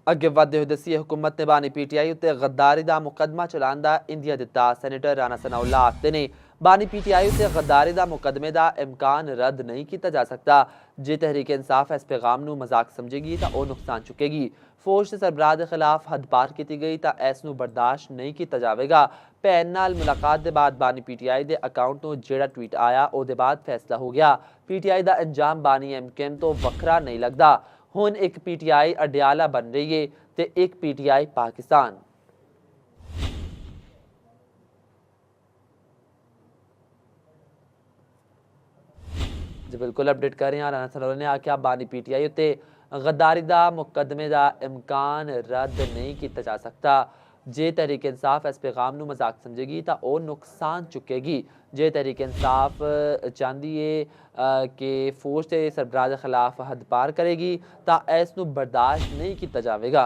अगे वधदे होए दस्सी हुकूमत ने बानी PTI उत्ते गद्दारी का मुकदमा चलाने का इंदिया दिता। सैनेटर राणा सनाउल्लाह आखते ने बानी PTI उत्ते गद्दारी का मुकदमे का इम्कान रद्द नहीं किया जा सकता। जे तहरीक इंसाफ इस पैगाम को मजाक समझेगी तो वह नुकसान चुकेगी। फौज के सरबराह के खिलाफ हद पार की गई तो इस बर्दाश्त नहीं किया जाएगा। भैन नाल मुलाकात के बाद बानी PTI के अकाउंट तो जेड़ा ट्वीट आया उसके बाद फैसला हो गया। PTI का अंजाम बानी MKM तो वखरा नहीं लगता। हुण एक PTI अडियाला बन रही है तो एक PTI पाकिस्तान। जी बिल्कुल अपडेट कर रहे हैं। राणा सनाउल्लाह ने आख्या बानी PTI उत्ते गद्दारी का मुकदमे का इम्कान रद्द नहीं किया जा सकता। जे तहरीक इंसाफ इस पैगाम को मजाक समझेगी तो वह नुकसान चुकेगी। जे तहरीक इंसाफ चाहती है कि फौज के सरबराह के खिलाफ हद पार करेगी तो इस बर्दाश्त नहीं किया जाएगा।